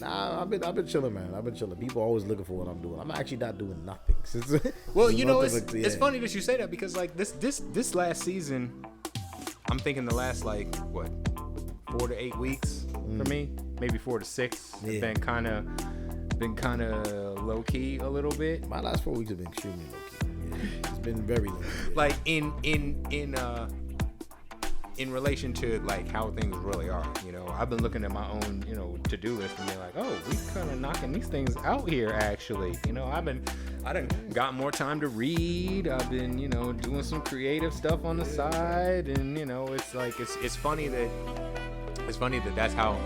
Nah, I've been chilling, man. I've been chilling. People always looking for what I'm doing. I'm actually not doing nothing. Well, you know, it's funny that you say that because like this last season, I'm thinking the last like what 4 to 8 weeks for me, maybe 4 to 6. Yeah. Have been kind of low key a little bit. My last 4 weeks have been extremely low key. Yeah. It's been very low key. Like in relation to like how things really are, you know, I've been looking at my own, you know, to-do list and being like, oh, we kind of knocking these things out here actually. You know, I done got more time to read. I've been, you know, doing some creative stuff on the side, and you know, it's like it's funny that that's how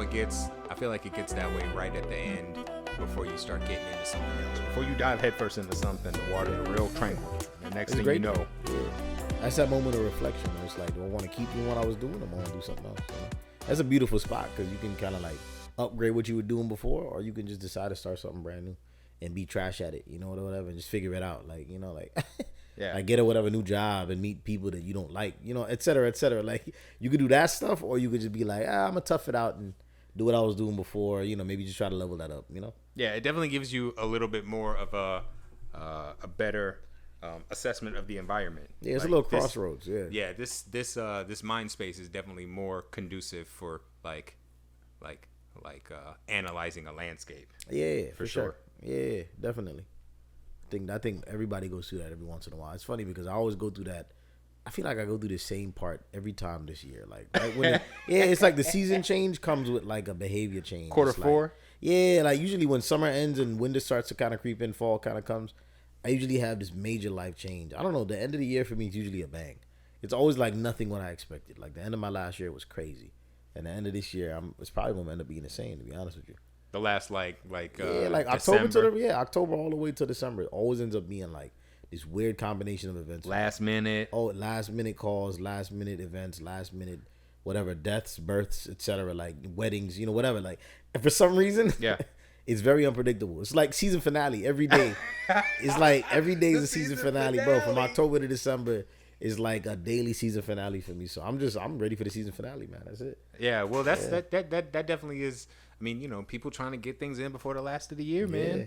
it gets. I feel like it gets that way right at the end before you start getting into something else. Before you dive headfirst into something, the water's real tranquil. The next thing you know. Yeah. That's that moment of reflection. It's like, do I want to keep doing what I was doing, or I want to do something else? You know? That's a beautiful spot because you can kind of like upgrade what you were doing before, or you can just decide to start something brand new and be trash at it, you know, or whatever, and just figure it out. Like, you know, like, yeah, like get a whatever new job and meet people that you don't like, you know, et cetera, et cetera. Like, you could do that stuff, or you could just be like, I'm gonna tough it out and do what I was doing before, you know, maybe just try to level that up, you know? Yeah, it definitely gives you a little bit more of a better assessment of the environment. Yeah, it's like a little crossroads. Yeah. This mind space is definitely more conducive for like analyzing a landscape. Yeah, for sure. Yeah, definitely. I think everybody goes through that every once in a while. It's funny because I always go through that. I feel like I go through the same part every time this year. Like right when it's like the season change comes with like a behavior change. Quarter like, 4. Yeah, like usually when summer ends and winter starts to kind of creep in, fall kind of comes. I usually have this major life change. I don't know. The end of the year for me is usually a bang. It's always like nothing what I expected. Like the end of my last year was crazy, and the end of this year, it's probably gonna end up being the same. To be honest with you, the last like October all the way to December. It always ends up being like this weird combination of events. Last minute calls, last minute events, last minute whatever, deaths, births, etc. Like weddings, you know, whatever. Like, and for some reason, yeah. It's very unpredictable. It's like season finale every day. It's like every day is a season finale, bro. From October to December is like a daily season finale for me. So I'm ready for the season finale, man. That's it. Yeah, well, that definitely is. I mean, you know, people trying to get things in before the last of the year, man. Yeah.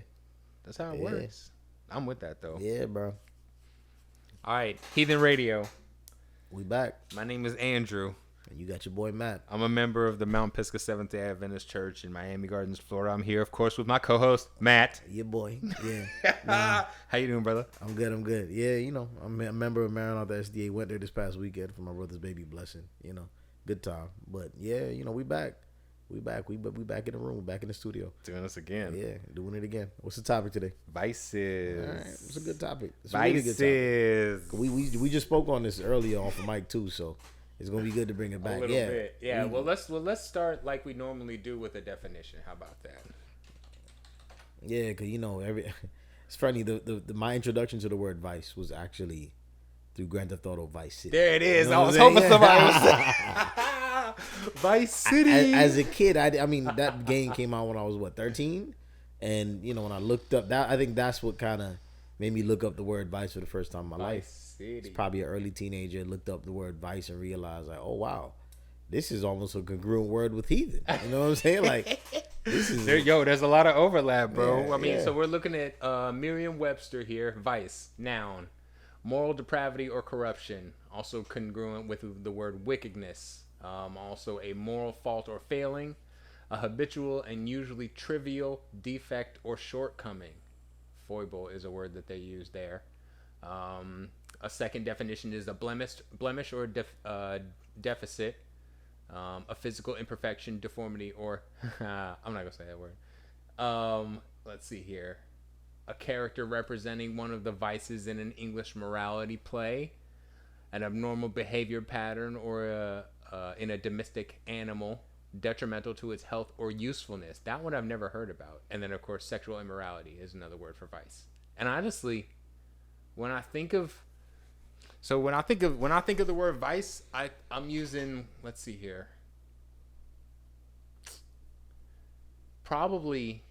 That's how it works. I'm with that though. Yeah, bro. All right, Heathen Radio. We back. My name is Andrew. And you got your boy Matt. I'm a member of the Mount Pisgah Seventh-day Adventist Church in Miami Gardens, Florida. I'm here, of course, with my co-host Matt. Your boy. Yeah. How you doing, brother? I'm good. Yeah, you know, I'm a member of Maranatha SDA. Went there this past weekend for my brother's baby blessing. You know, good time. But yeah, you know, we back. We back in the room. Back in the studio. Doing this again. Yeah, doing it again. What's the topic today? Vices. All right, it's a good topic. It's Vices. A really good topic. We just spoke on this earlier off of mic too, so it's gonna be good to bring it back. A little bit. Yeah. Well, let's start like we normally do with a definition. How about that? Yeah, cause you know it's funny. The my introduction to the word vice was actually through Grand Theft Auto Vice City. There it is. You know I was hoping somebody would say Vice City. As a kid, I mean that game came out when I was 13, and you know when I looked up that, I think that's what kind of made me look up the word vice for the first time in my life. City. It's probably an early teenager looked up the word vice and realized like, oh wow, this is almost a congruent word with heathen. You know what I'm saying? Like this is there's a lot of overlap, bro. Yeah, I mean, so we're looking at Merriam-Webster here. Vice, noun, moral depravity or corruption, also congruent with the word wickedness. Also a moral fault or failing, a habitual and usually trivial defect or shortcoming. Foible is a word that they use there. A second definition is a blemish or deficit, a physical imperfection, deformity, or I'm not gonna say that word. Let's see here. A character representing one of the vices in an English morality play, an abnormal behavior pattern, or in a domestic animal, detrimental to its health or usefulness. That one I've never heard about. And then, of course, sexual immorality is another word for vice. And honestly, when I think of the word vice, I'm using, let's see here, probably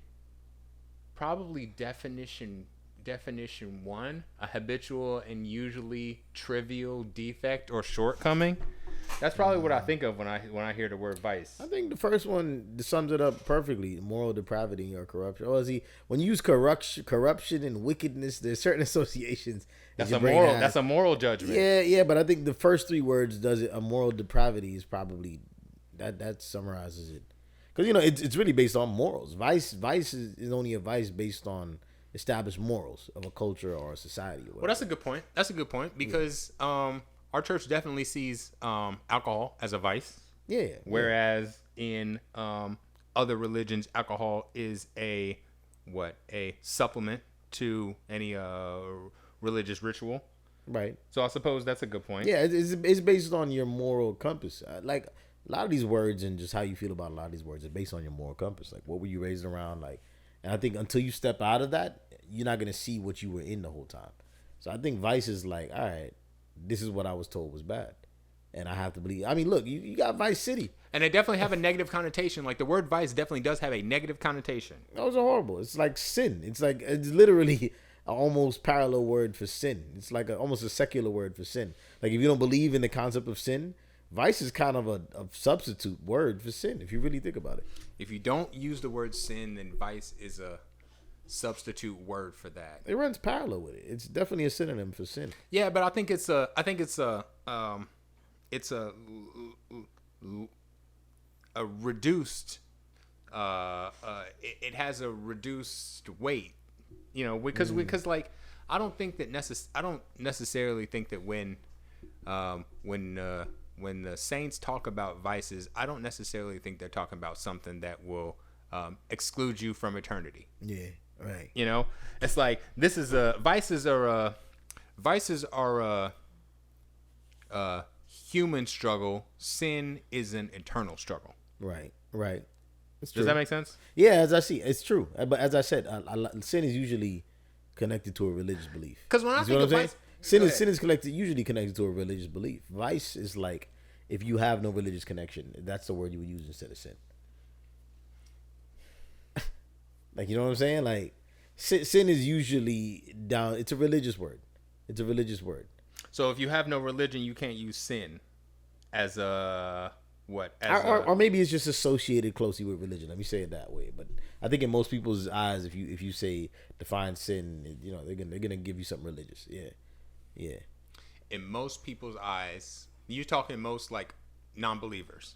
definition 1, a habitual and usually trivial defect or shortcoming. That's probably what I think of when I hear the word vice. I think the first one sums it up perfectly: moral depravity or corruption. Or when you use corruption and wickedness, there's certain associations. That's a moral. That's a moral judgment. Yeah. But I think the first three words does it. A moral depravity is probably that summarizes it. Because it's really based on morals. Vice is only a vice based on established morals of a culture or a society. Or well, that's a good point. That's a good point because our church definitely sees alcohol as a vice. Yeah. Whereas in other religions, alcohol is a supplement to any religious ritual. Right. So I suppose that's a good point. Yeah, it's based on your moral compass. Like a lot of these words and just how you feel about a lot of these words are based on your moral compass. Like what were you raised around? Like, and I think until you step out of that, you're not gonna see what you were in the whole time. So I think vice is like, all right, this is what I was told was bad, and I have to believe. I mean, look, you got Vice City, and they definitely have a negative connotation. Like the word vice definitely does have a negative connotation. Those are horrible. It's like sin. It's literally an almost parallel word for sin. It's like almost a secular word for sin. Like if you don't believe in the concept of sin, vice is kind of a substitute word for sin. If you really think about it. If you don't use the word sin, then vice is a substitute word for that. It runs parallel with it. It's definitely a synonym for sin. Yeah, but I think it's a reduced it has a reduced weight, because like I don't necessarily think that when the saints talk about vices, I don't necessarily think they're talking about something that will exclude you from eternity. Yeah. Right. It's like vices are a human struggle. Sin is an eternal struggle. Right. It's true. Does that make sense? Yeah, as I see, it's true. But as I said, sin is usually connected to a religious belief. Because when I think of vice, sin is usually connected to a religious belief. Vice is like if you have no religious connection, that's the word you would use instead of sin. Like, you know what I'm saying? Like, sin is usually down. It's a religious word. So if you have no religion, you can't use sin as a what? Or maybe it's just associated closely with religion. Let me say it that way. But I think in most people's eyes, if you say define sin, they're gonna give you something religious. Yeah. In most people's eyes, you're talking most like non-believers.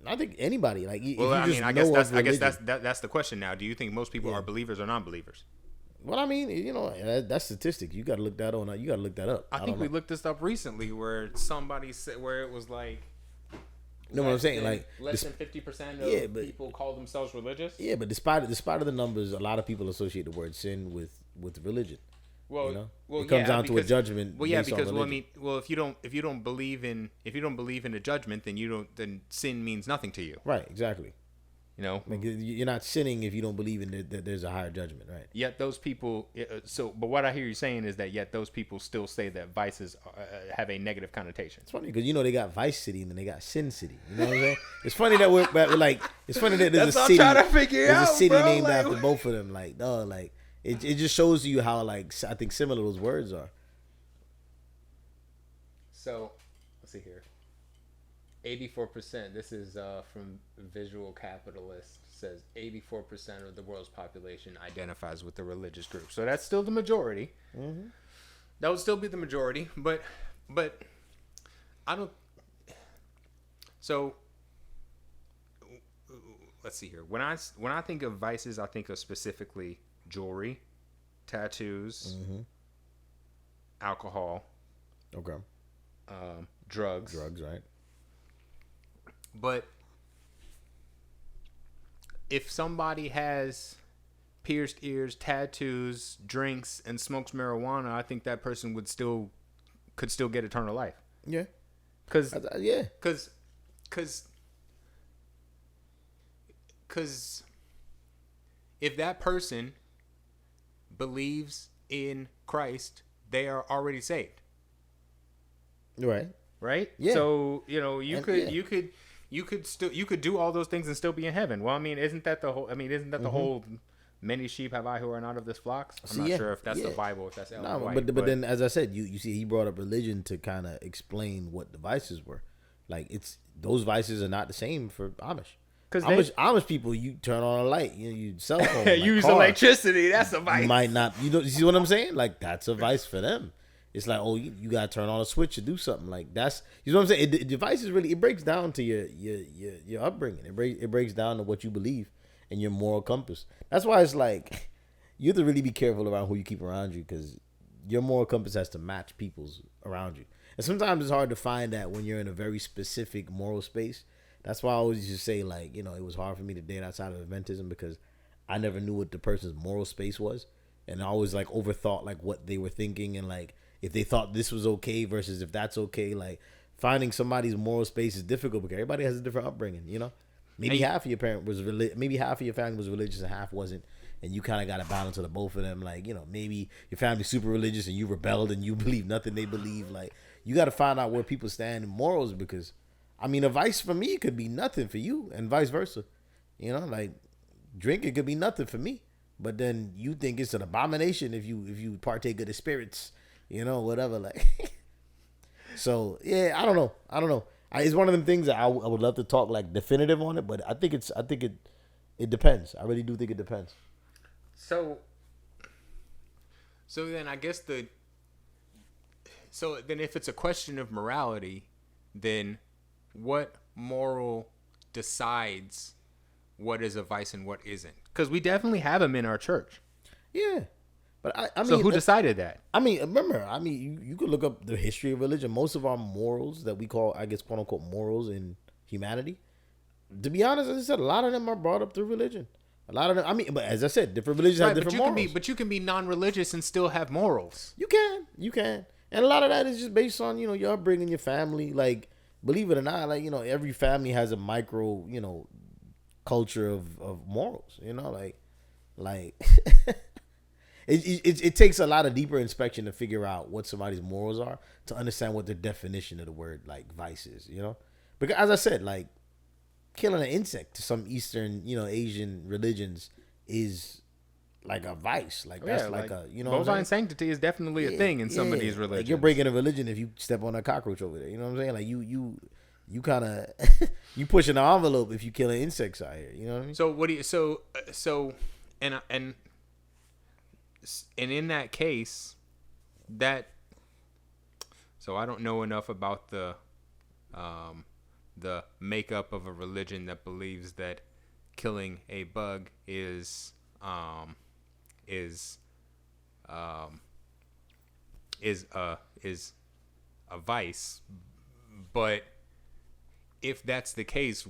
I think anybody I guess that's the question now. Do you think most people are believers or non-believers? Well, I mean, that's statistic. You got to look that on. You got to look that up. I think we looked this up recently, where somebody said where it was like. You know what I'm saying? Like less than 50% of people call themselves religious. Yeah, but despite of the numbers, a lot of people associate the word sin with religion. Well, it comes down to a judgment. Well, yeah, because if you don't believe in a judgment, then sin means nothing to you. Right, exactly. Like you're not sinning if you don't believe in that there's a higher judgment, right? Yet those people. But what I hear you saying is that yet those people still say that vices have a negative connotation. It's funny because they got Vice City and then they got Sin City. You know what I'm saying? It's funny that we're like. It's funny that there's a city. That's what I'm trying to figure out. There's a city bro, named after both of them. Like, it just shows you how I think similar those words are. So, let's see here. 84%. This is from Visual Capitalist. Says 84% of the world's population identifies with the religious group. So that's still the majority. Mm-hmm. That would still be the majority, but I don't. So let's see here. When I think of vices, I think of specifically jewelry, tattoos, alcohol. Okay. Drugs. Drugs, right? But if somebody has pierced ears, tattoos, drinks, and smokes marijuana, I think that person could still get eternal life. Yeah. Because if that person believes in Christ, they are already saved. Right. Right? Yeah. So, you could do all those things and still be in heaven. Well, I mean, isn't that the whole many sheep have I who are not of this flock? I'm not sure if that's the Bible, if that's Ellen White. But then as I said, you see he brought up religion to kind of explain what the vices were. Like it's those vices are not the same for Amish. Because Amish people, you turn on a light, you cell phone, like use car. electricity. That's a vice. You might not, you see what I'm saying? Like that's a vice for them. It's like, oh, you gotta turn on a switch to do something. Like that's, you know what I'm saying? The vice is really, it breaks down to your upbringing. It breaks down to what you believe and your moral compass. That's why it's like you have to really be careful around who you keep around you, because your moral compass has to match people's around you. And sometimes it's hard to find that when you're in a very specific moral space. That's why I always used to say, like, you know, it was hard for me to date outside of Adventism because I never knew what the person's moral space was. And I always, like, overthought, like, what they were thinking and, like, if they thought this was okay versus if that's okay. Like, finding somebody's moral space is difficult because everybody has a different upbringing, you know? Maybe half of your parent was maybe half of your family was religious and half wasn't. And you kind of got a balance of the both of them. Like, you know, maybe your family's super religious and you rebelled and you believe nothing they believe. Like, you got to find out where people stand in morals because, I mean, a vice for me could be nothing for you and vice versa. You know, like drinking could be nothing for me, but then you think it's an abomination if you partake of the spirits, you know, whatever. Like, so yeah, I don't know. It's one of them things that I would love to talk like definitive on it, but I think it depends. I really do think it depends. So then I guess so then if it's a question of morality, then what moral decides what is a vice and what isn't? Because we definitely have them in our church. Yeah. But I mean, so who decided that? I mean, remember, you could look up the history of religion. Most of our morals that we call, I guess, quote unquote, morals in humanity, to be honest, as I said, a lot of them are brought up through religion. A lot of them, I mean, but as I said, different religions have different morals. But you can be non-religious and still have morals. You can. And a lot of that is just based on, you know, your upbringing, your family. Like, believe it or not, like, you know, every family has a micro, you know, culture of morals, you know, like it takes a lot of deeper inspection to figure out what somebody's morals are, to understand what the definition of the word like vice is, you know? Because as I said, like killing an insect to some Eastern, you know, Asian religions is like a vice. Like that's like a, you know, bovine sanctity is definitely a thing in some of these religions. Like you're breaking a religion if you step on a cockroach over there. You know what I'm saying? Like you kind of you pushing the envelope if you killing insects out here. You know what I mean? So what do you so and in that case, that so I don't know enough about the makeup of a religion that believes that killing a bug is a vice, but if that's the case,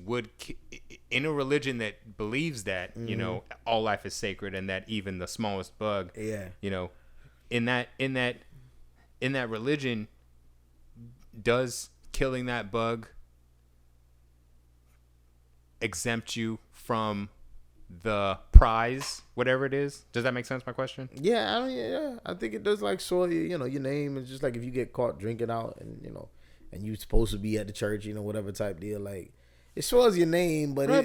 in a religion that believes that, you know, all life is sacred and that even the smallest bug, you know, in that religion, does killing that bug exempt you from the prize, whatever it is? Does that make sense, my question? Yeah, I mean, yeah, I think it does. Like, soil, you know, your name is just like if you get caught drinking out and, you know, and you supposed to be at the church, you know, whatever type deal, like it swells your name, but right,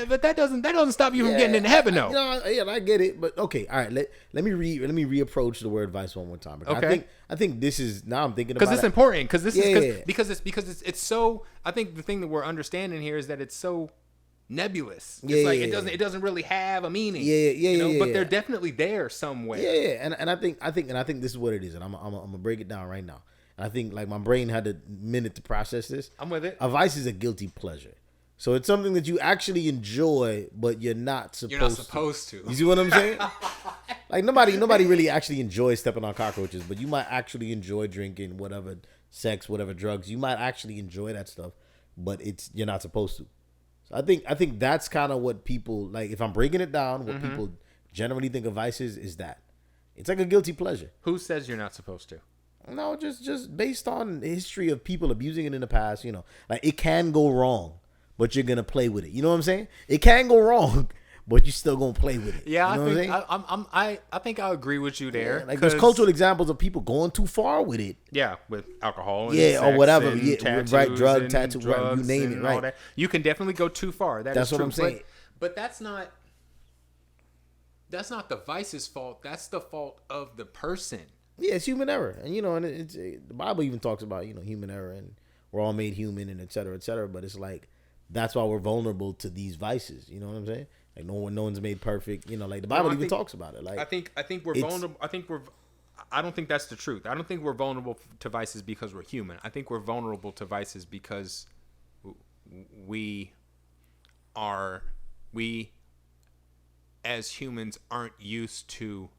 but that doesn't stop you from getting into heaven, though. I get it, but okay, all right. Let me reapproach the word vice one more time. Okay. I think this is, now I'm thinking about because it's important because it's so. I think the thing that we're understanding here is that it's so nebulous. It doesn't really have a meaning. But they're definitely there somewhere. Yeah. And I think this is what it is, and I'm gonna break it down right now. I think like my brain had a minute to process this. I'm with it. A vice is a guilty pleasure. So it's something that you actually enjoy, but you're not supposed to. You see what I'm saying? Like nobody really actually enjoys stepping on cockroaches, but you might actually enjoy drinking whatever sex, whatever drugs. You might actually enjoy that stuff, but you're not supposed to. So I think that's kind of what people like. If I'm breaking it down, what people generally think of vices is that it's like a guilty pleasure. Who says you're not supposed to? No, just based on the history of people abusing it in the past, you know, like it can go wrong, but you're gonna play with it. You know what I'm saying? It can go wrong, but you're still gonna play with it. Yeah, you know I think I agree with you there. Yeah, like there's cultural examples of people going too far with it. Yeah, with alcohol, and sex or whatever. And tattoos, right, tattoo, right, you name it, right. You can definitely go too far. That's what I'm saying. But that's not the vice's fault. That's the fault of the person. Yeah, it's human error, and you know, and the Bible even talks about, you know, human error and we're all made human and et cetera, et cetera. But it's like that's why we're vulnerable to these vices. You know what I'm saying? Like no one's made perfect. You know, like the Bible even talks about it. Like I think we're vulnerable. I don't think that's the truth. I don't think we're vulnerable to vices because we're human. I think we're vulnerable to vices because we as humans aren't used to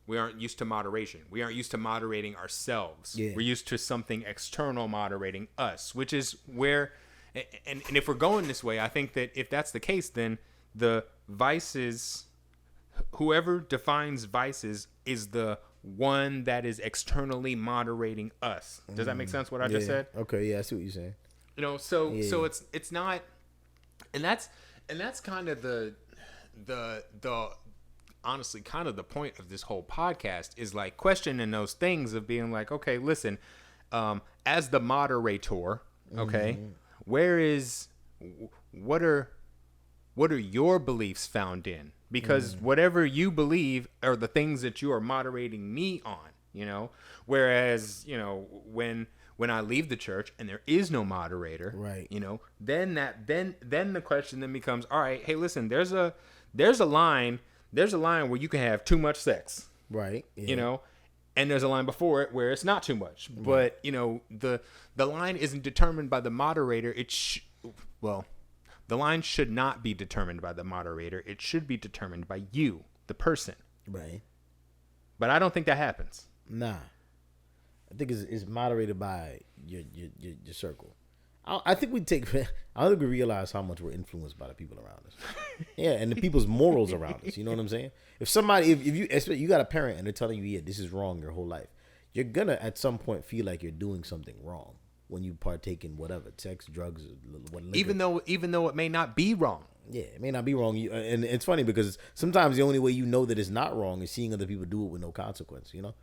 we aren't used to moderation. We aren't used to moderating ourselves. Yeah. We're used to something external moderating us, which is where and if we're going this way, I think that if that's the case, then the vices, whoever defines vices is the one that is externally moderating us. Does that make sense what I just said? Okay, yeah, I see what you're saying. You know, so it's not, and that's kind of the honestly kind of the point of this whole podcast is like questioning those things of being like, okay, listen, as the moderator, okay, what are your beliefs found in? Because whatever you believe are the things that you are moderating me on, you know? Whereas, you know, when I leave the church and there is no moderator, right? You know, then the question then becomes, all right, hey, listen, there's a line where you can have too much sex, right? Yeah. You know, and there's a line before it where it's not too much. Right. But you know, the line isn't determined by the moderator. The line should not be determined by the moderator. It should be determined by you, the person. Right. But I don't think that happens. Nah. I think it's moderated by your circle. I think I don't think we realize how much we're influenced by the people around us. Yeah, and the people's morals around us. You know what I'm saying? If somebody, if you got a parent and they're telling you, yeah, this is wrong your whole life, you're gonna at some point feel like you're doing something wrong when you partake in whatever, sex, drugs, liquor. Even though it may not be wrong. Yeah, it may not be wrong. And it's funny because sometimes the only way you know that it's not wrong is seeing other people do it with no consequence, you know?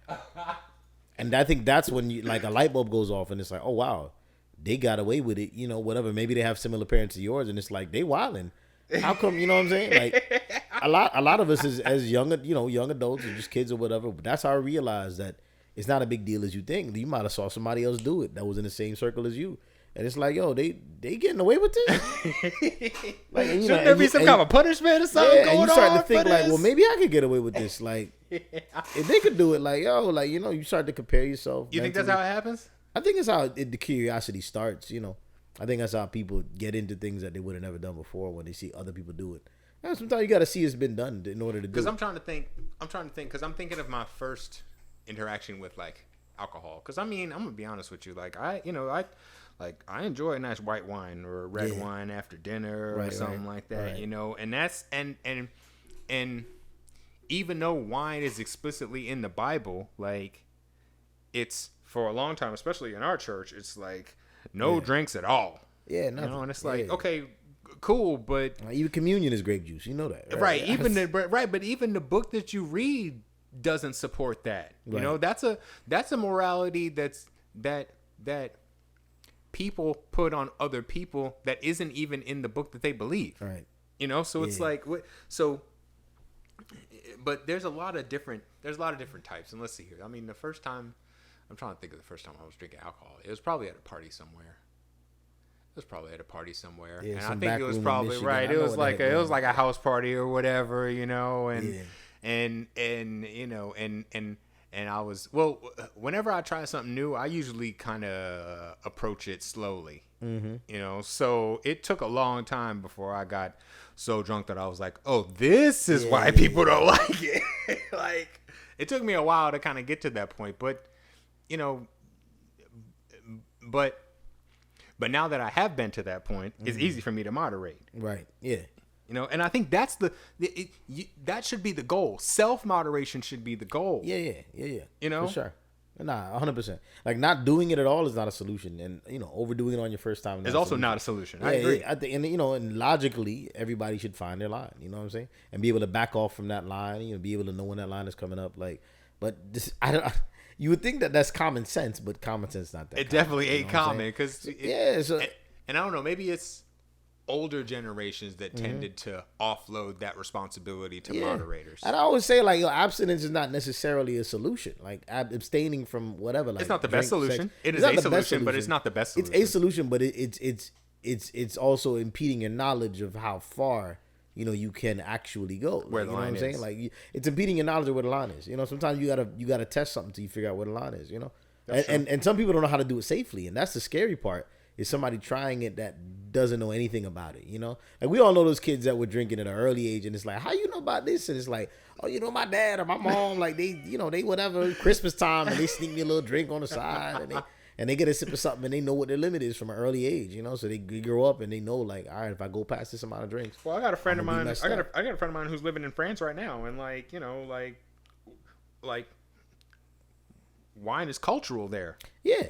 And I think that's when you, like, a light bulb goes off and it's like, oh, wow, they got away with it, you know, whatever. Maybe they have similar parents to yours and it's like, they wilding. How come, you know what I'm saying? Like, a lot of us as young adults or just kids or whatever, but that's how I realized that it's not a big deal as you think. You might have saw somebody else do it that was in the same circle as you. And it's like, yo, they getting away with this? Like, you Shouldn't there be some kind of punishment or something going on? And you start to think like, well, maybe I could get away with this. Like, if they could do it, like, yo, like, you know, you start to compare yourself. You think that's how it happens? I think it's how the curiosity starts, you know. I think that's how people get into things that they would have never done before when they see other people do it. And sometimes you got to see it's been done in order to do it. Because I'm trying to think, because I'm thinking of my first interaction with, like, alcohol. Because, I mean, I'm going to be honest with you. Like, I enjoy a nice white wine or red wine after dinner or something like that, you know. And that's, and even though wine is explicitly in the Bible, like, it's, for a long time, especially in our church, it's like, no drinks at all. Yeah, nothing. You know, and it's like, okay, cool, but even communion is grape juice. You know that, right? But even the book that you read doesn't support that. You know, that's a morality that people put on other people that isn't even in the book that they believe. Right. You know, so it's like so. But there's a lot of different types, and let's see here. I mean, the first time. I'm trying to think of the first time I was drinking alcohol. It was probably at a party somewhere. Yeah, and I think it was probably right. It was like a house party or whatever, you know, and you know, and I was, well, whenever I try something new, I usually kind of approach it slowly, you know. So it took a long time before I got so drunk that I was like, oh, this is why people don't like it. Like, it took me a while to kind of get to that point, but. You know, but now that I have been to that point, it's easy for me to moderate. Right. Yeah. You know, and I think that's that should be the goal. Self-moderation should be the goal. Yeah. You know? For sure. Nah, 100%. Like, not doing it at all is not a solution. And, you know, overdoing it on your first time is also not a solution. I agree. Yeah, I think, and, you know, and logically, everybody should find their line. You know what I'm saying? And be able to back off from that line. You know, be able to know when that line is coming up. Like, but this, you would think that that's common sense, but common sense not that. It definitely ain't common because and I don't know. Maybe it's older generations that tended to offload that responsibility to moderators. And I always say, like, yo, abstinence is not necessarily a solution. Like, abstaining from whatever. Like, It's not the best drink, solution. sex. It It's is not a the best solution, but it's not the best solution. It's a solution, but it's also impeding your knowledge of how far you can actually go. Like, Where the line what I'm saying? is. Like, it's impeding your knowledge of where the line is. Sometimes you gotta test something till you figure out where the line is. And some people don't know how to do it safely, and that's the scary part. Is somebody trying it that doesn't know anything about it, Like, we all know those kids that were drinking at an early age, and it's like, how you know about this? And it's like, oh, my dad or my mom, like, they whatever, Christmas time, and they sneak me a little drink on the side, and they get a sip of something, and they know what their limit is from an early age, So they grow up and they know, like, all right, if I go past this amount of drinks. Well, I got a friend of mine. I got a friend of mine who's living in France right now, and like wine is cultural there. Yeah.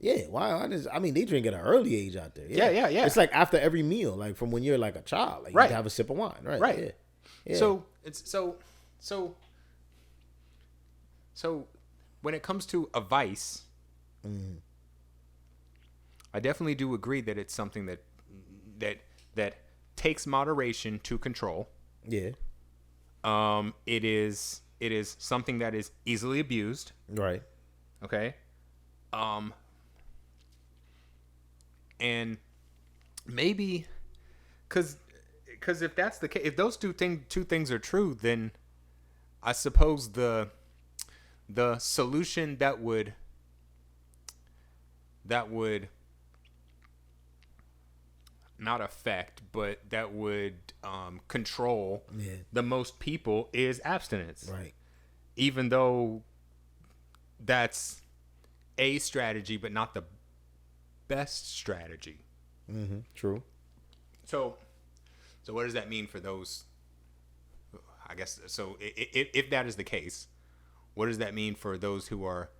Yeah, why? They drink at an early age out there. Yeah. It's like after every meal, like from when you're like a child, like you have a sip of wine, right? Right. Yeah. So it's so when it comes to a vice, I definitely do agree that it's something that takes moderation to control. Yeah. It is something that is easily abused. Right. Okay. And maybe, because if that's the case, if those two things are true, then I suppose the solution that would not affect, but that would control the most people is abstinence. Right. Even though that's a strategy, but not the best strategy. True. So what does that mean for those? I guess so. If that is the case, what does that mean for those who are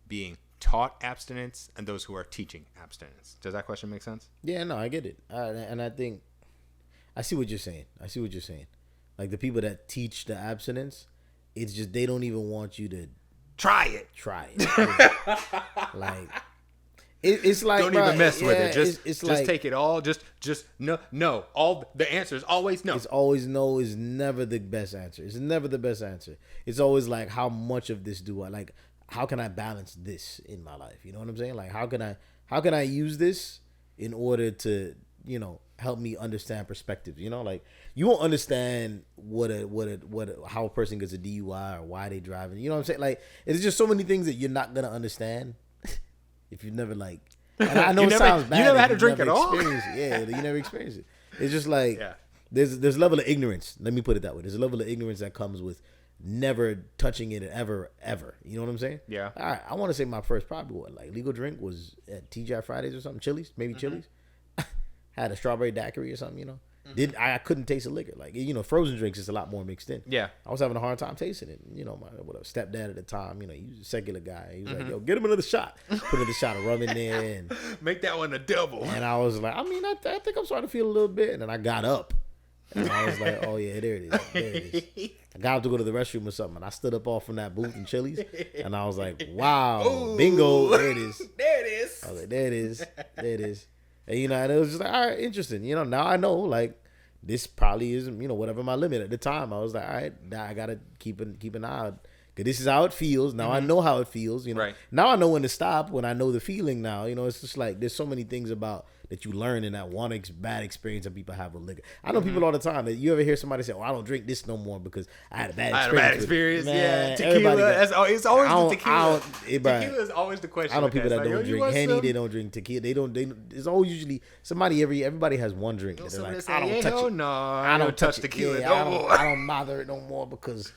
being taught abstinence and those who are teaching abstinence? Does that question make sense? Yeah, no, I get it, and I think I see what you're saying. Like the people that teach the abstinence, it's just they don't even want you to try it. Like. It's like don't even mess with it. Just like, take it all. Just no. All the answer is always no. It's always no. Is never the best answer. It's never the best answer. It's always like, how much of this do I like? How can I balance this in my life? You know what I'm saying? Like, how can I use this in order to help me understand perspectives? Like, you won't understand how a person gets a DUI or why they driving. You know what I'm saying? Like, it's just so many things that you're not gonna understand. If you've never and I know it sounds bad. You never had to drink at all. Yeah, you never experienced it. It's just like there's a level of ignorance. Let me put it that way. There's a level of ignorance that comes with never touching it ever. You know what I'm saying? Yeah. All right. I want to say my first probably legal drink was at TGI Fridays or something. Chili's, maybe Chili's. Had a strawberry daiquiri or something. I couldn't taste the liquor. Like, frozen drinks is a lot more mixed in. Yeah. I was having a hard time tasting it. My stepdad at the time, he was a secular guy. He was like, yo, get him another shot. Put another shot of rum in there. And make that one a double. And I was like, I think I'm starting to feel a little bit. And then I got up. And I was like, oh, yeah, there it is. There it is. I got up to go to the restroom or something. And I stood up off from that booth in Chili's. And I was like, wow, ooh, bingo. There it is. There it is. I was like, there it is. There it is. And, and it was just like, all right, interesting. Now I know, like, this probably isn't, whatever my limit. At the time, I was like, all right, now I got to keep an eye out. Because this is how it feels. Now I know how it feels. Right. Now I know when to stop, when I know the feeling now. It's just like there's so many things about that you learn in that one bad experience that people have with liquor. I know people all the time that you ever hear somebody say, oh, I don't drink this no more because I had a bad experience. Man, tequila. It's always the tequila. Tequila is always the question. I know people that don't drink Henny. They don't drink tequila. It's always usually somebody. Everybody has one drink. That they're like, I don't touch it. No, I don't touch tequila. I don't bother it no more because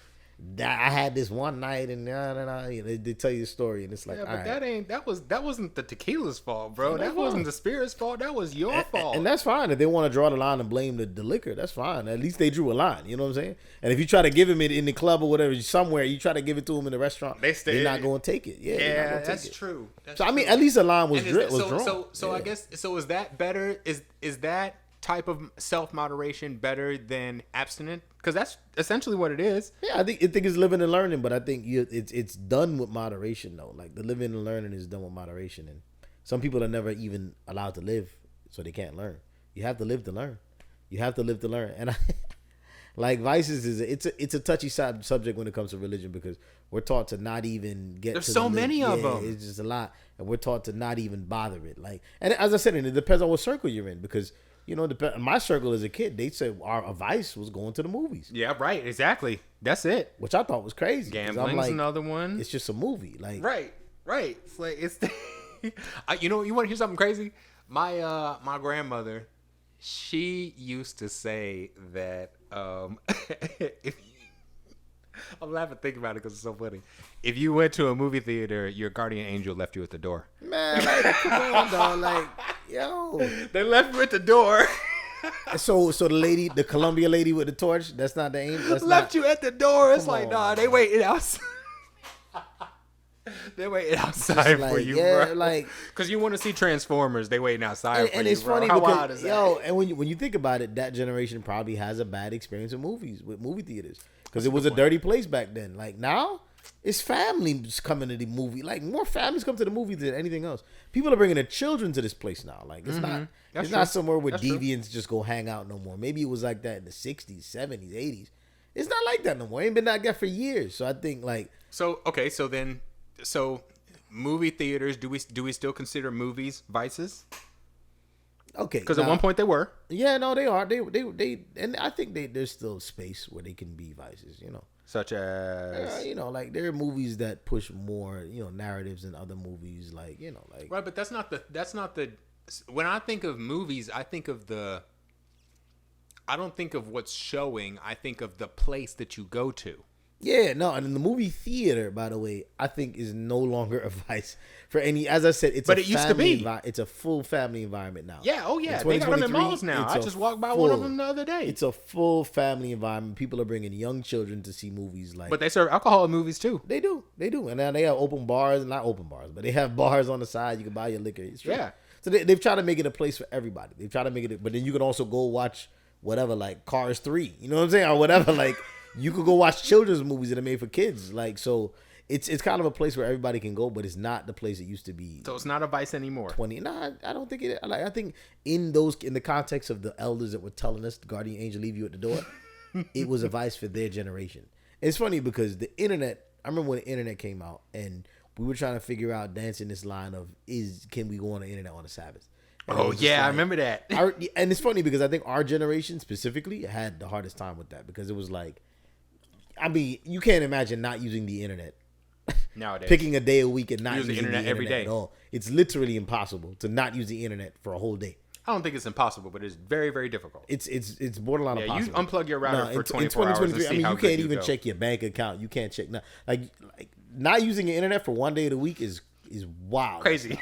I had this one night and they tell you the story and it's like, but that wasn't the tequila's fault, bro. That wasn't the spirit's fault. That was your fault. And that's fine. If they want to draw the line and blame the liquor, that's fine. At least they drew a line. You know what I'm saying? And if you try to give them it in the club or whatever, somewhere, you try to give it to them in the restaurant, they're not going to take it. Yeah, that's true. So, I mean, at least a line was drawn. So I guess, is that better? Is that type of self-moderation better than abstinent? Because that's essentially what it is. Yeah, I think it's living and learning, but I think it's done with moderation though. Like the living and learning is done with moderation, and some people are never even allowed to live, so they can't learn. You have to live to learn. You have to live to learn. And like vices it's a touchy subject when it comes to religion because we're taught to not even get. There's to so many of them. It's just a lot, and we're taught to not even bother it. Like, and as I said, and it depends on what circle you're in because my circle as a kid, they said our vice was going to the movies. Yeah, right. Exactly. That's it. Which I thought was crazy. Gambling's like, another one. It's just a movie. Like, right. It's like it's. You want to hear something crazy? My grandmother, she used to say that if I'm laughing thinking about it because it's so funny. If you went to a movie theater, your guardian angel left you at the door. Man, like, come on, dog. Like, yo, they left you at the door. So the Columbia lady with the torch, that's not the angel. That's left you at the door. It's like, on, nah, they waiting outside. They waiting outside like, for you, yeah, bro. Like, because you want to see Transformers, they waiting outside for and you, it's bro. funny How because wild is that? and when you think about it, that generation probably has a bad experience with movie theaters because it was a dirty place back then. Like now, it's families coming to the movie. Like more families come to the movie than anything else. People are bringing their children to this place now. Like it's not. That's it's true. not somewhere where That's deviants just go hang out no more. Maybe it was like that in the 60s, 70s, 80s. It's not like that no more. It ain't been like that for years. So I think like so movie theaters, do we still consider movies vices? okay. Because at one point they were. Yeah, no, they are. They and I think there's still space where they can be vices, Such as like there are movies that push more, narratives than other movies, like, like right, but that's not the when I think of movies, I don't think of what's showing, I think of the place that you go to. yeah, no, and in the movie theater, by the way, I think is no longer a vice for any. As I said, it used to be. It's a full family environment now. Yeah, oh yeah, they got them in malls now. I just walked by one of them the other day. It's a full family environment. People are bringing young children to see movies. Like, but they serve alcohol in movies too. They do, and now they have open bars, not open bars, but they have bars on the side. You can buy your liquor. It's true. Yeah. So they've tried to make it a place for everybody. They've tried to make it, but then you can also go watch whatever, like Cars 3. You know what I'm saying, or whatever, like. You could go watch children's movies that are made for kids. Like, so it's kind of a place where everybody can go, but it's not the place it used to be. So it's not a vice anymore. Nah, I don't think it. Like, I think in the context of the elders that were telling us the guardian angel leave you at the door, it was a vice for their generation. It's funny because the internet. I remember when the internet came out and we were trying to figure out dancing this line of can we go on the internet on the Sabbath? And oh yeah, I remember that. And it's funny because I think our generation specifically had the hardest time with that because it was like. I mean, you can't imagine not using the internet. Nowadays. Picking a day a week and not Use using the internet every day at all. It's literally impossible to not use the internet for a whole day. I don't think it's impossible, but it's very, very difficult. It's borderline impossible. You unplug your router for 24 hours and see I mean, how you good can't even go. check your bank account. You can't check like not using the internet for one day of the week is wild. Crazy.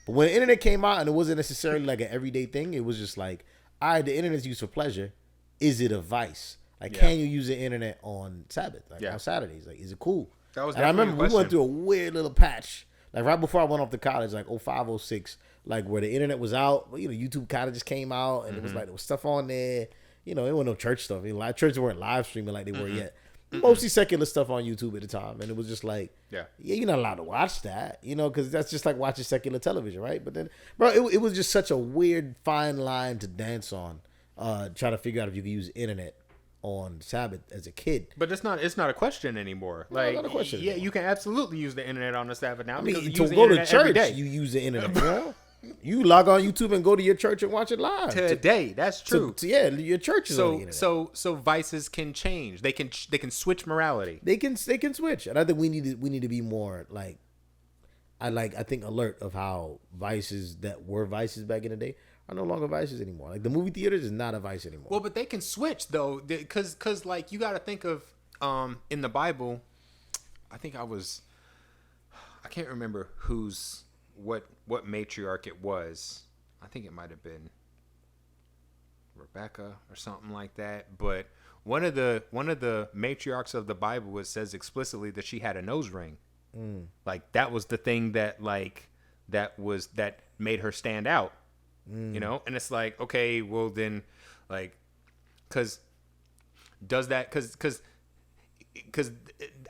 But when the internet came out and it wasn't necessarily like an everyday thing, it was just like, all right, the internet's used for pleasure. Is it a vice? Like, can you use the internet on Sabbath? Like, on Saturdays? Like, is it cool? That was and I remember we went through a weird little patch. Like, right before I went off to college, like 05, 06, like, where the internet was out. YouTube kind of just came out, and it was like, there was stuff on there. It wasn't no church stuff. Churches weren't live streaming like they were yet. Mostly secular stuff on YouTube at the time. And it was just like, you're not allowed to watch that, because that's just like watching secular television, right? But then, bro, it was just such a weird fine line to dance on, trying to figure out if you could use internet on Sabbath as a kid. But it's not a question anymore. Like, not a question yeah, anymore. you can absolutely use the internet on the Sabbath now. I mean, because to use go the to internet every church, day. you use the internet, bro. You log on YouTube and go to your church and watch it live. Today, that's true. Your church is on the internet. So vices can change. They can switch morality. They can switch, and I think we need to be more like, I think alert of how vices that were vices back in the day are no longer vices anymore. Like the movie theaters is not a vice anymore. Well, but they can switch though, because like you got to think of in the Bible, I can't remember what matriarch it was. I think it might have been Rebecca or something like that. But one of the matriarchs of the Bible says explicitly that she had a nose ring. Like that was the thing that made her stand out. And it's like, okay, well then, like, because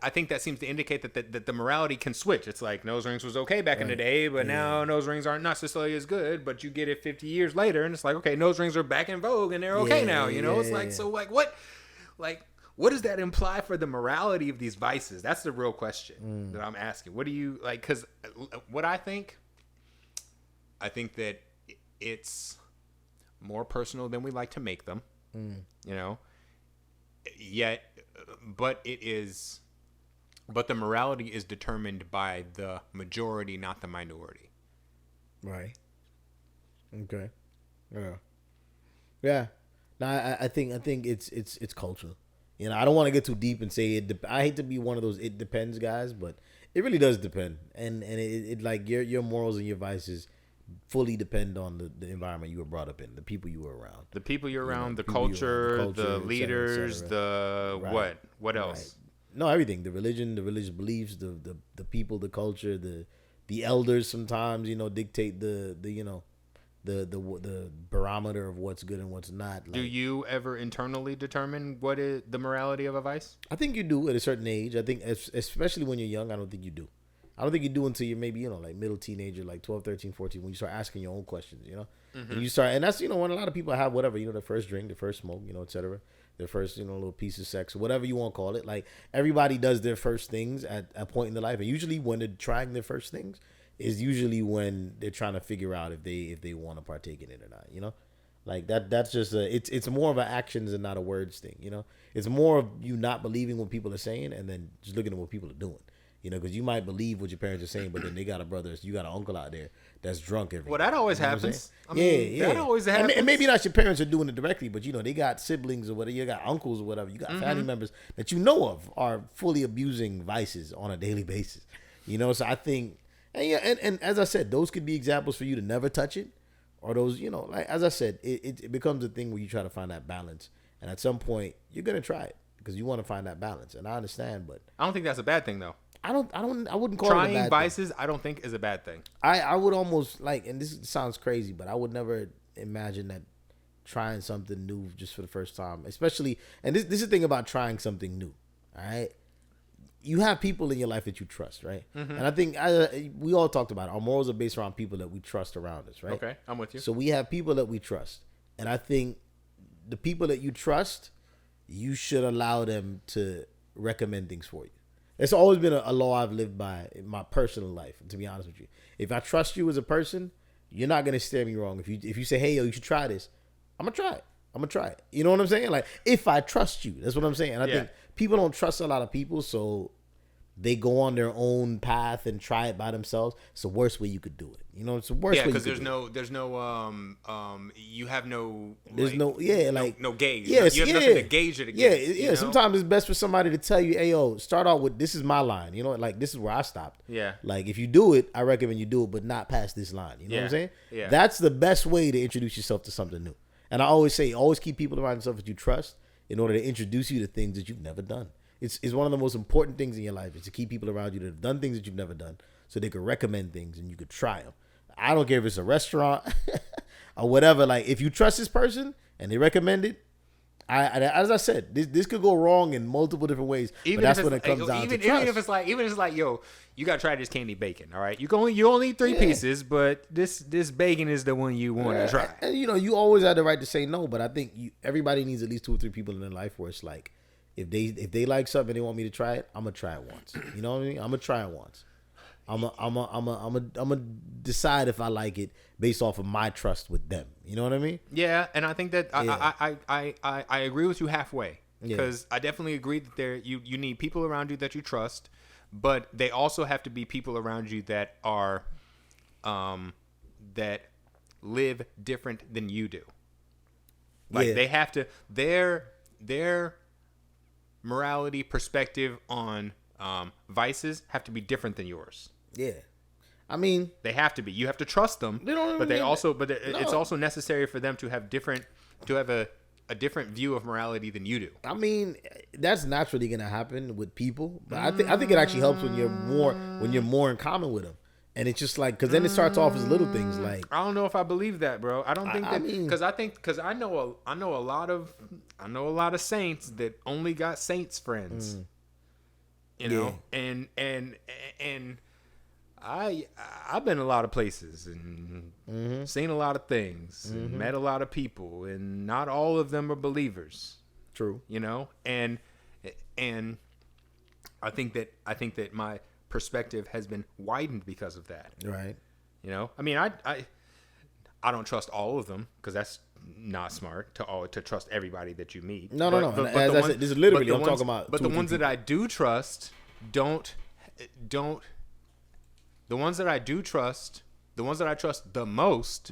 I think that seems to indicate that the morality can switch. It's like nose rings was okay back in the day, but now nose rings aren't necessarily as good. But you get it 50 years later, and it's like, okay, nose rings are back in vogue, and they're okay now. You know, it's like, so like what does that imply for the morality of these vices? That's the real question that I'm asking. What do you like? Because what I think that it's more personal than we like to make them. You know, yet, but the morality is determined by the majority, not the minority. Right. Okay. Yeah. No, I think it's cultural. You know, I don't want to get too deep and say it. I hate to be one of those "it depends" guys, but it really does depend, and it like your morals and your vices fully depend on the environment you were brought up in, the people you were around, The culture, the leaders, et cetera. Right. what else? Right. No, everything. The religion, the religious beliefs, the people, the culture, the elders sometimes, dictate the barometer of what's good and what's not. Like, do you ever internally determine what is the morality of a vice? I think you do at a certain age. I think especially when you're young, I don't think you do. I don't think you do until you're maybe, like middle teenager, like 12, 13, 14, when you start asking your own questions, Mm-hmm. And you start, and that's, when a lot of people have whatever, their first drink, their first smoke, et cetera, their first, little piece of sex, whatever you want to call it. Like, everybody does their first things at a point in their life. And usually when they're trying their first things is usually when they're trying to figure out if they want to partake in it or not, Like that's just it's more of an actions and not a words thing, It's more of you not believing what people are saying and then just looking at what people are doing. Because you might believe what your parents are saying, but then they got a brother, you got an uncle out there that's drunk every day. Well, that always happens. That always happens. And maybe not your parents are doing it directly, but they got siblings or whatever, you got uncles or whatever, you got family members that you know of are fully abusing vices on a daily basis. So I think, and as I said, those could be examples for you to never touch it, or those, like as I said, it becomes a thing where you try to find that balance, and at some point you're gonna try it because you want to find that balance, and I understand, but I don't think that's a bad thing though. I wouldn't call trying it a bad vices thing. I don't think is a bad thing. I would almost like, and this sounds crazy, but I would never imagine that trying something new just for the first time, especially, and this is the thing about trying something new, all right? You have people in your life that you trust, right? Mm-hmm. And I think we all talked about it. Our morals are based around people that we trust around us, right? Okay, I'm with you. So we have people that we trust, and I think the people that you trust, you should allow them to recommend things for you. It's always been a law I've lived by in my personal life, to be honest with you. If I trust you as a person, you're not going to steer me wrong. If you say, hey, yo, you should try this, I'm going to try it. You know what I'm saying? Like, if I trust you, that's what I'm saying. And I think people don't trust a lot of people, so they go on their own path and try it by themselves. It's the worst way you could do it. It's the worst way. Yeah, because you have no. There's no gauge. Yes, you have nothing to gauge it against. Yeah. Sometimes it's best for somebody to tell you, hey, yo, start out with, this is my line. Like, this is where I stopped. Yeah. Like, if you do it, I recommend you do it, but not past this line. You know what I'm saying? Yeah. That's the best way to introduce yourself to something new. And I always say, always keep people around yourself that you trust in order to introduce you to things that you've never done. It's one of the most important things in your life is to keep people around you that have done things that you've never done, so they could recommend things and you could try them. I don't care if it's a restaurant or whatever. Like, if you trust this person and they recommend it, as I said, this could go wrong in multiple different ways. But that's when it comes down to trust. Even if it's like, yo, you gotta try this candy bacon. All right, you only eat 3 pieces, but this bacon is the one you want to try. And you always have the right to say no, but I think everybody needs at least 2 or 3 people in their life where it's like, if they like something and they want me to try it, I'm gonna try it once. You know what I mean? I'm gonna try it once. I'm gonna decide if I like it based off of my trust with them. You know what I mean? Yeah, and I think that I agree with you halfway, because I definitely agree that you need people around you that you trust, but they also have to be people around you that are that live different than you do. Like, they have to their morality perspective on vices have to be different than yours. Yeah, I mean, they have to be. You have to trust them, it's also necessary for them to have a different view of morality than you do. I mean, that's naturally gonna happen with people, but I think it actually helps when you're more in common with them. And it's just like, because then it starts off as little things like, I don't know if I believe that, bro. I don't think that, because I know a lot of saints that only got saints friends. you know, and I've been a lot of places and seen a lot of things and met a lot of people, and not all of them are believers. True. You know, and I think that my perspective has been widened because of that. Right. You know, I mean, I don't trust all of them, because that's not smart to trust everybody that you meet. No. As I said, this is literally I'm talking about. But the ones that I do trust don't. The ones that I do trust, the ones that I trust the most,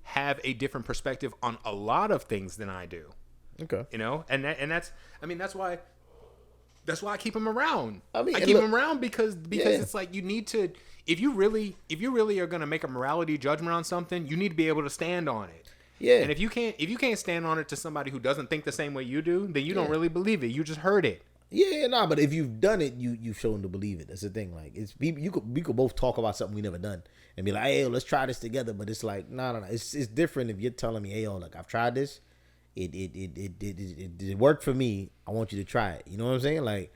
have a different perspective on a lot of things than I do. Okay. You know, and that's why I keep them around. I keep look, them around because it's like, you need to, if you really are going to make a morality judgment on something, you need to be able to stand on it. Yeah. And if you can't stand on it to somebody who doesn't think the same way you do, then you don't really believe it. You just heard it. Yeah, but if you've done it, you've shown to believe it. That's the thing. Like, it's we could both talk about something we never done and be like, hey, let's try this together. But it's like, no. It's different if you're telling me, hey, look, I've tried this. It worked for me. I want you to try it. You know what I'm saying? Like,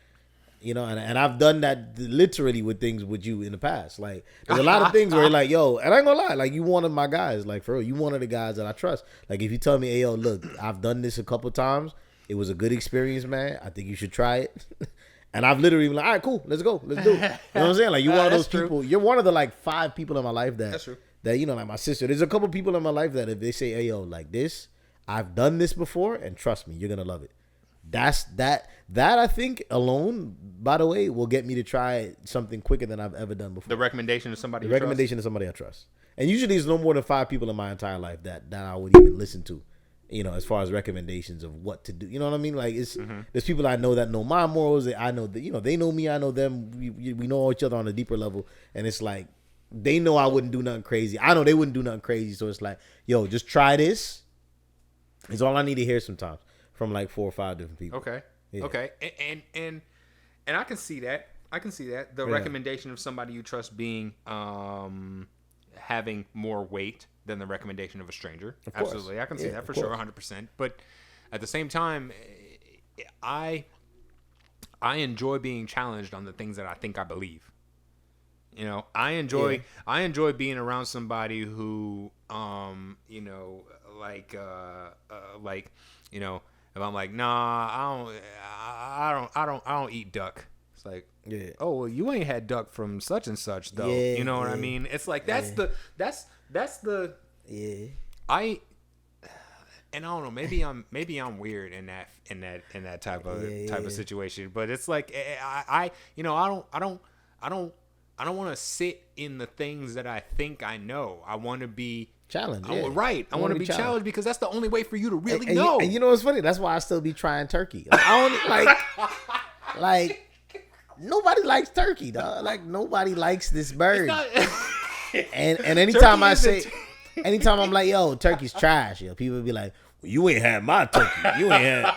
you know, and I've done that literally with things with you in the past. Like, there's a lot of things where you're like, yo, and I ain't gonna lie, like, you one of my guys. Like, for real, you one of the guys that I trust. Like, if you tell me, hey, yo, look, I've done this a couple times. It was a good experience, man. I think you should try it. And I've literally been like, all right, cool, let's go, let's do it. You know what I'm saying? Like, you're one of those people. You're one of the like 5 people in my life that's true. That, you know, like my sister. There's a couple people in my life that if they say, hey, yo, like this, I've done this before, and trust me, you're gonna love it. That I think alone, by the way, will get me to try something quicker than I've ever done before. The recommendation of somebody. Of somebody I trust. And usually, there's no more than 5 people in my entire life that I would even listen to. You know, as far as recommendations of what to do, you know what I mean? Like, it's there's people I know that know my morals. I know that, you know, they know me. I know them. We know each other on a deeper level, and it's like they know I wouldn't do nothing crazy. I know they wouldn't do nothing crazy. So it's like, yo, just try this. It's all I need to hear sometimes from like 4 or 5 different people. Okay. Yeah. Okay. And I can see that. The recommendation of somebody you trust being having more weight than the recommendation of a stranger. Absolutely. I can see that for sure, 100%. But at the same time, I enjoy being challenged on the things that I think I believe. You know, I enjoy being around somebody who, you know, like, you know, if I'm like, nah, I don't eat duck. It's like, oh, well, you ain't had duck from such and such though. You know what I mean? It's like that's the and I don't know, maybe I'm weird in that type of situation, but it's like I don't want to sit in the things that I think I know. I want to be challenged. Right. I want to be challenged because that's the only way for you to really know. And you know what's funny? That's why I still be trying turkey. Like, I don't like nobody likes turkey, dog. Like, nobody likes this bird. And anytime anytime I'm like, yo, turkey's trash, yo, people be like, well, you ain't had my turkey. You ain't had.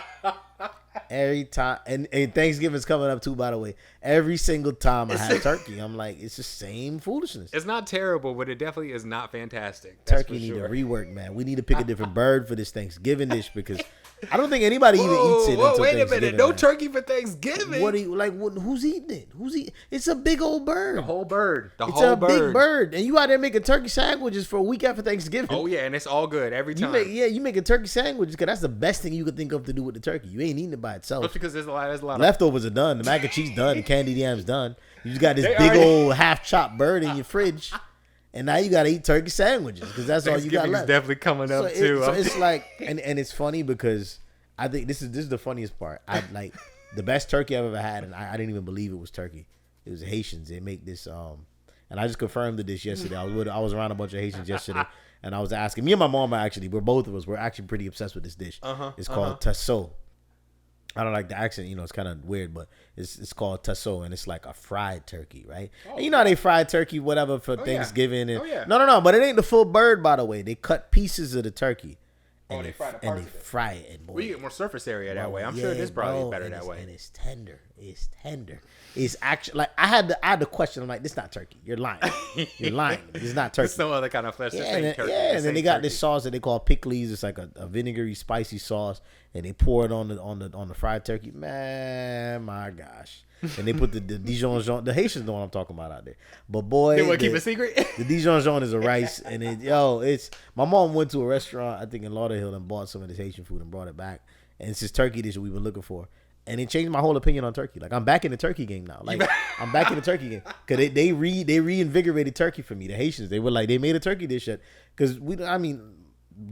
Every time, and Thanksgiving's coming up too, by the way. Every single time I have turkey, I'm like, it's the same foolishness. It's not terrible, but it definitely is not fantastic. Turkey need to rework, man. We need to pick a different bird for this Thanksgiving dish, because I don't think anybody even eats it. Whoa, wait a minute! No turkey for Thanksgiving. What do you like? Who's eating it? It's a big old bird. The whole bird. It's a big bird, and you out there making turkey sandwiches for a week after Thanksgiving. Oh yeah, and it's all good every time. You make a turkey sandwich because that's the best thing you could think of to do with the turkey. You ain't eating it by itself. That's because there's a lot. Leftovers are done. The mac and cheese done. The candied yams done. You just got this big old half chopped bird in your fridge. And now you got to eat turkey sandwiches because that's all you got left. Definitely coming up too. So it's like, and it's funny because I think this is the funniest part. I like the best turkey I've ever had, and I didn't even believe it was turkey. It was Haitians. They make this, and I just confirmed the dish yesterday. I was around a bunch of Haitians yesterday, and I was asking. Me and my mom we're actually pretty obsessed with this dish. It's called tasso. I don't like the accent, it's kind of weird, but it's called tasso, and it's like a fried turkey, right? And you know how they fried turkey, whatever, for Thanksgiving. And, No, but it ain't the full bird, by the way. They cut pieces of the turkey, and they fry it. We get more surface area that way. I'm sure it is probably better that way. And it's tender. It's tender. It's actually like I had the question. I'm like, this not turkey. You're lying. You're lying. It's not turkey. There's no other kind of flesh. Yeah, This and ain't then, turkey. yeah, This and then they ain't got turkey. this sauce that they call pickles. It's like a vinegary, spicy sauce, and they pour it on the fried turkey. Man, my gosh! And they put the Dijon jaune. The Haitians know what I'm talking about out there. But boy, They want to keep it secret. the Dijon jaune is a rice, and it's. My mom went to a restaurant, I think in Lauderhill, and bought some of this Haitian food and brought it back, and it's this turkey dish that we've been looking for. And it changed my whole opinion on turkey. Like I'm back in the turkey game now. Like I'm back in the turkey game because they reinvigorated turkey for me. The Haitians, they were like they made a turkey dish because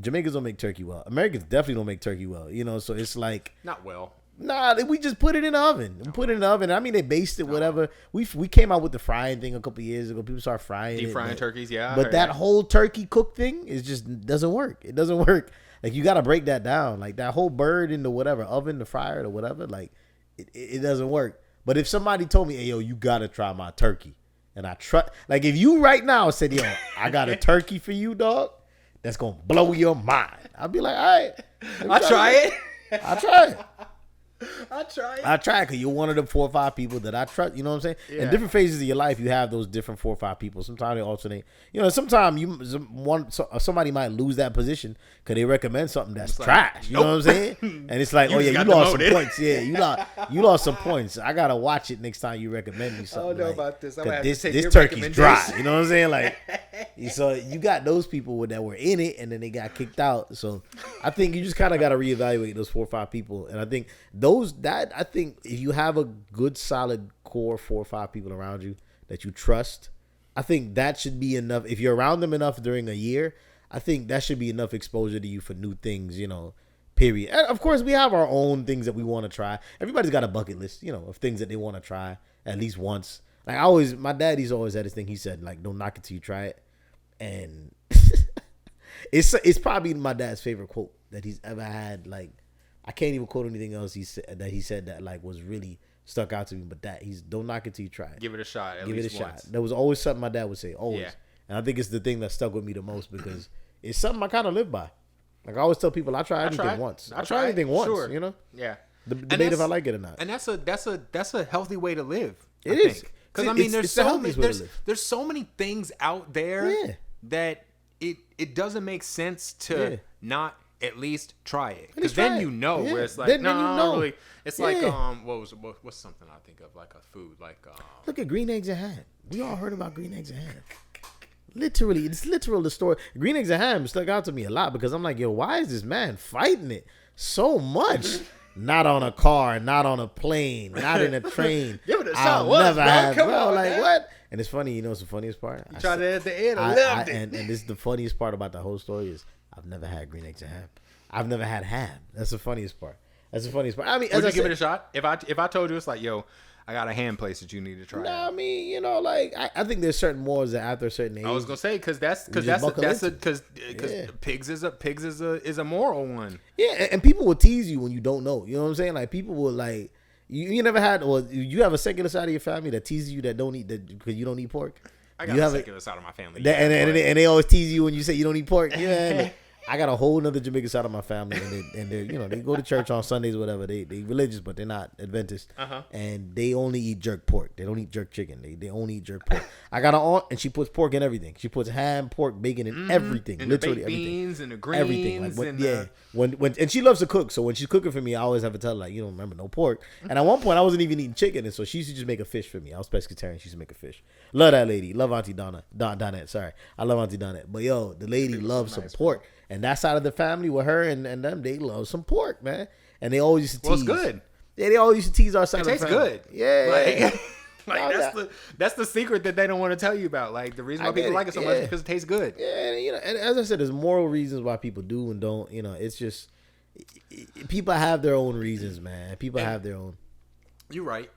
Jamaicans don't make turkey well. Americans definitely don't make turkey well. You know, so it's like Not well. nah. We just put it in the oven. We put it in the oven. I mean, they based it whatever. We came out with the frying thing a couple years ago. People start frying Deep it, frying but- turkeys, yeah. I But heard that whole turkey cook thing is just doesn't work. It doesn't work. Like you got to break that down. Like that whole bird in the whatever oven, the fryer or whatever. Like it doesn't work. But if somebody told me, hey yo, you got to try my turkey, and I trust, like if you right now said, yo, I got a turkey for you, dog, that's gonna blow your mind. I'd be like, all right, I'll try it. I'll try it. I'll try it. I try because you're one of the 4 or 5 people that I trust. You know what I'm saying? Yeah. In different phases of your life, you have those different 4 or 5 people. Sometimes they alternate. You know, sometimes somebody might lose that position because they recommend something that's like, trash. You know what I'm saying? And it's like, You oh just yeah, you got lost some demoted. points. Yeah, you lost some points. I gotta watch it next time you recommend me something. don't know like, about this. I'm 'cause gonna have to take this your turkey's dry. recommendation. You know what I'm saying? Like, so you got those people that were in it and then they got kicked out. So I think you just kind of got to reevaluate those 4 or 5 people. And I think I think if you have a good solid core 4 or 5 people around you that you trust, I think that should be enough. If you're around them enough during a year, I think that should be enough exposure to you for new things, you know, period. And of course, we have our own things that we want to try. Everybody's got a bucket list, you know, of things that they want to try at least once. Like my daddy's always had this thing. He said, like, don't knock it till you try it. And it's probably my dad's favorite quote that he's ever had. Like, I can't even quote anything else he said that like was really stuck out to me. But don't knock it till you try it. Give it a shot. At Give it a least shot. once. That was always something my dad would say. Always. Yeah. And I think it's the thing that stuck with me the most because it's something I kind of live by. Like I always tell people, I try anything once. I try anything once. Sure. You know, Yeah. the debate if I like it or not. And that's a healthy way to live. It I is. think. Because I mean, It's the healthiest way to live. there's so many things out there Yeah. that it doesn't make sense to Yeah. not at least try it. At Because least then try you it. know Yeah. where it's like Then no, you I know. don't really. It's like Yeah. what's something I think of like a food like Look at green eggs and ham. We all heard about green eggs and ham. Literally, it's literal the story. Green eggs and ham stuck out to me a lot because I'm like, yo, why is this man fighting it so much? Not on a car, not on a plane, not in a train. Give it a I'll shot once, never bro. have, Come bro. on, Like man. what? And it's funny, you know, what's the funniest part? I try said- to at the end. I I- loved it. and this is the funniest part about the whole story is I've never had green eggs and ham. I've never had ham. That's the funniest part. That's the funniest part. I mean, as Would I you give said, it a shot? If I told you it's like, yo, I got a ham place that you need to try. no, out. I mean, you know, like I think there's certain mores that after a certain age. I was gonna say because just buckle into. Yeah. pigs is a moral one. Yeah, and people will tease you when you don't know. You know what I'm saying? Like people will like you never had, or you have a secular side of your family that teases you that don't eat that because you don't eat pork. I got you a have secular side of my family. that, yeah, and but- they always tease you when you say you don't eat pork. Yeah, I got a whole nother Jamaican side of my family, and they're you know they go to church on Sundays or whatever. They religious, but they're not Adventist, and they only eat jerk pork. They don't eat jerk chicken. They only eat jerk pork. I got an aunt, and she puts pork in everything. She puts ham, pork, bacon, in everything. and the Literally baked everything. beans and the greens Everything. Like when, and yeah. When and she loves to cook, so when she's cooking for me, I always have to tell her like, you don't remember no pork. And at one point, I wasn't even eating chicken, and so she used to just make a fish for me. I was pescatarian. She used to make a fish. Love that lady. Love Auntie Donette. Sorry, I love Auntie Donette. But yo, the lady loves some pork, and that side of the family with her and them, they love some pork, man. And they always used to tease. Well, it's good. Yeah, they always used to tease our side It of the tastes family. good. Yeah. Like No, that's the secret that they don't want to tell you about. Like the reason I why people get it, like it so much yeah. is because it tastes good. Yeah, and, you know, and as I said, there's moral reasons why people do and don't. You know, it's just people have their own reasons, man. People have their own. You're right.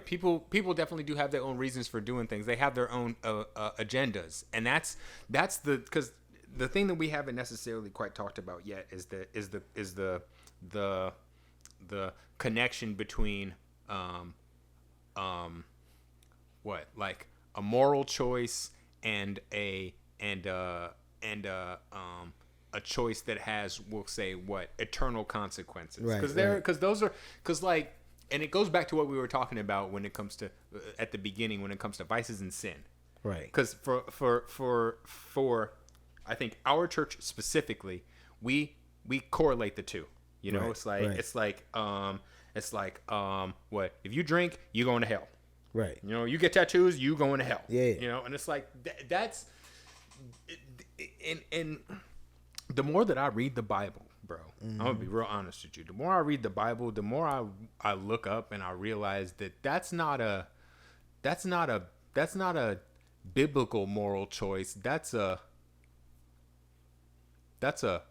People definitely do have their own reasons for doing things. They have their own agendas, and that's because the thing that we haven't necessarily quite talked about yet is the connection between what, like a moral choice and a choice that has, we'll say, what, eternal consequences. Right, Because right. because those are, because like and it goes back to what we were talking about when it comes to at the beginning, when it comes to vices and sin. Right. Because for I think our church specifically, we correlate the two. You know, Right, it's like what if you drink, you going to hell. Right. You know, you get tattoos, you going to hell. Yeah. You know, and it's like that's and the more that I read the Bible, bro, I'm gonna be real honest with you. The more I read the Bible, the more I look up and I realize that that's not a biblical moral choice. That's a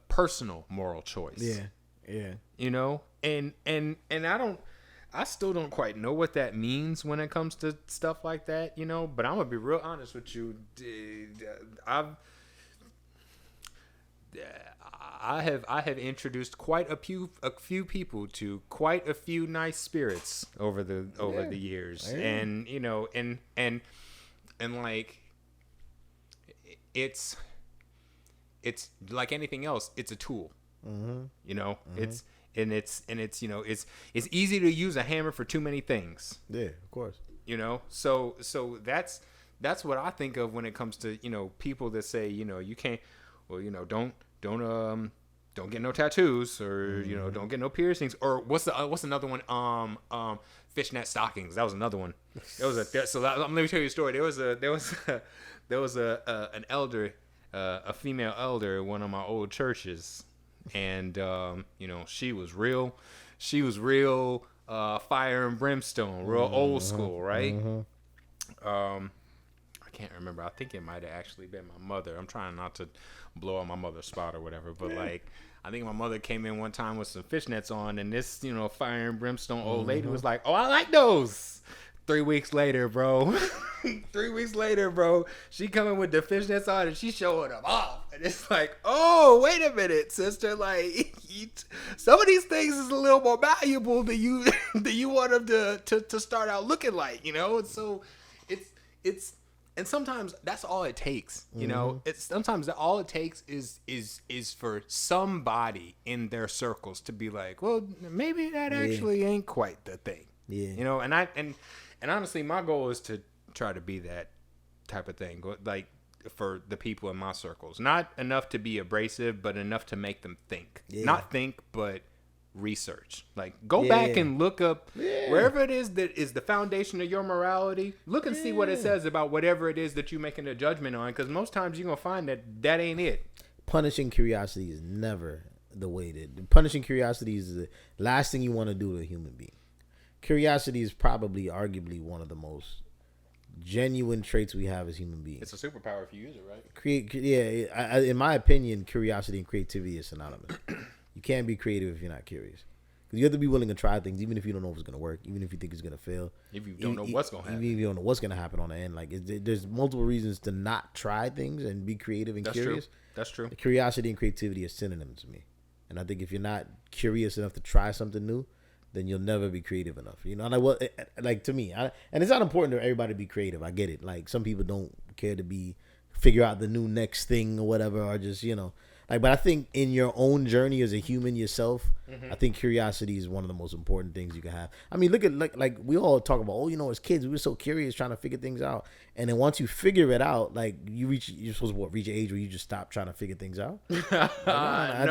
personal moral choice. Yeah. Yeah. You know, and I still don't quite know what that means when it comes to stuff like that, you know, but I'm gonna be real honest with you. I have introduced quite a few people to quite a few nice spirits over the years. Yeah. And you know, and like it's like anything else, it's a tool. You know, it's you know, it's easy to use a hammer for too many things. Yeah, of course. You know, so that's what I think of when it comes to, you know, people that say, you know, you can't, well, you know, don't get no tattoos, or you know, don't get no piercings, or what's another one? Fishnet stockings. That was another one. Let me tell you a story. There was an elder, a female elder at one of my old churches, and you know, she was real fire and brimstone, real old school, right? I can't remember. I think it might have actually been my mother. I'm trying not to blow out my mother's spot or whatever, but like, I think my mother came in one time with some fishnets on, and this, you know, fire and brimstone old lady was like, "Oh, I like those." 3 weeks later, bro. 3 weeks later, bro. She coming with the fishnets on, and she showing them off. And it's like, oh, wait a minute, sister. Like, some of these things is a little more valuable than you want them to start out looking like, you know? And so it's and sometimes that's all it takes, you know? It's sometimes all it takes is for somebody in their circles to be like, well, maybe that actually ain't quite the thing. Yeah. You know, and honestly, my goal is to try to be that type of thing, like for the people in my circles. Not enough to be abrasive, but enough to make them think. Yeah. Not think, but research. Like, go back and look up wherever it is that is the foundation of your morality. Look and see what it says about whatever it is that you're making a judgment on, because most times you're going to find that ain't it. Punishing curiosity is never the way that... Punishing curiosity is the last thing you want to do to a human being. Curiosity is probably, arguably, one of the most genuine traits we have as human beings. It's a superpower if you use it right. In my opinion, curiosity and creativity is synonymous. You can't be creative if you're not curious. Because you have to be willing to try things, even if you don't know if it's going to work, even if you think it's going to fail. If you don't know what's going to happen. Even if you don't know what's going to happen on the end. Like, there's multiple reasons to not try things and be creative and curious. That's true. Curiosity and creativity are synonyms to me. And I think if you're not curious enough to try something new, then you'll never be creative enough. You know, like to me, and it's not important to everybody to be creative. I get it. Like, some people don't care to figure out the new next thing or whatever, or just, you know, like, but I think in your own journey as a human yourself, I think curiosity is one of the most important things you can have. I mean, look at like we all talk about, oh, you know, as kids, we were so curious trying to figure things out. And then once you figure it out, like you're supposed to reach an age where you just stop trying to figure things out. I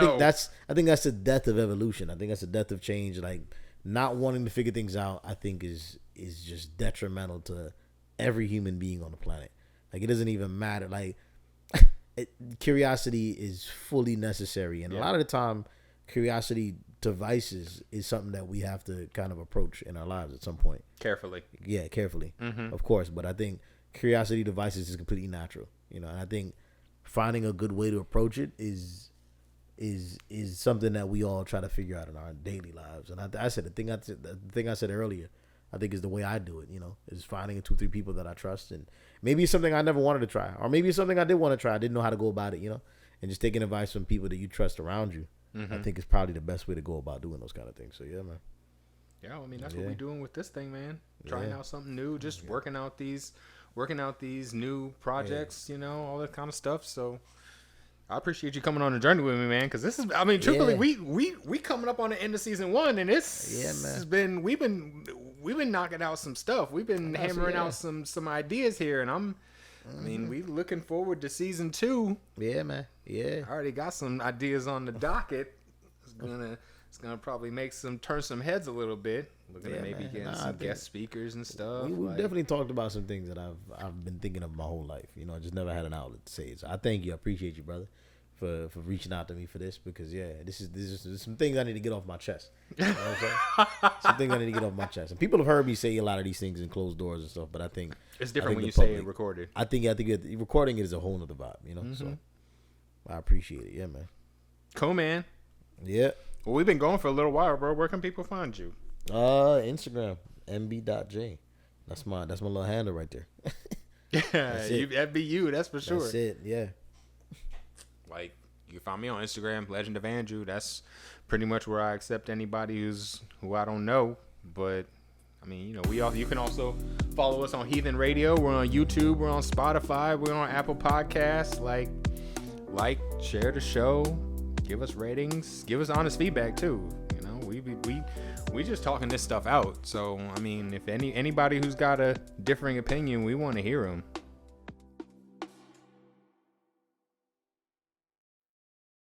think that's the death of evolution. I think that's the death of change. Like, not wanting to figure things out, I think is just detrimental to every human being on the planet. Like, it doesn't even matter. Like, curiosity is fully necessary, and a lot of the time, curiosity to vices is something that we have to kind of approach in our lives at some point. Carefully. Yeah, carefully, of course. But I think curiosity to vices is completely natural, you know. And I think finding a good way to approach it is something that we all try to figure out in our daily lives. And the thing I said earlier, I think is the way I do it, you know, is finding 2-3 people that I trust. And maybe it's something I never wanted to try, or maybe it's something I did want to try. I didn't know how to go about it, you know, and just taking advice from people that you trust around you. I think is probably the best way to go about doing those kind of things. So yeah, man. Yeah, I mean, that's what we're doing with this thing, man. Trying out something new, just working out these new projects, you know, all that kind of stuff. So I appreciate you coming on the journey with me, man. Because this is, I mean, truthfully, Yeah. we coming up on the end of season 1, and it's Yeah, man. we've been knocking out some stuff. We've been hammering out some ideas here, and I mean, we looking forward to season 2. Yeah, man. Yeah. I already got some ideas on the docket. It's gonna probably turn some heads a little bit. Looking at maybe getting some guest speakers and stuff. We've definitely talked about some things that I've been thinking of my whole life. You know, I just never had an outlet to say it. So I thank you. I appreciate you, brother, for reaching out to me for this, because this is some things I need to get off my chest. You know what I'm saying? Some things I need to get off my chest. And people have heard me say a lot of these things in closed doors and stuff, but I think it's different when you say it recorded. I think recording it is a whole nother vibe. You know, so I appreciate it. Yeah, man. Cool, man. Yeah. Well, we've been going for a little while, bro. Where can people find you? Instagram, mb.j. That's my little handle right there. That'd be you, that's for sure. That's it, yeah. Like, you can find me on Instagram, Legend of Andrew. That's pretty much where I accept anybody who I don't know. But I mean, you know, you can also follow us on Heathen Radio. We're on YouTube. We're on Spotify. We're on Apple Podcasts. Like, share the show. Give us ratings. Give us honest feedback too. You know, we just talking this stuff out. So I mean, if anybody who's got a differing opinion, we want to hear them.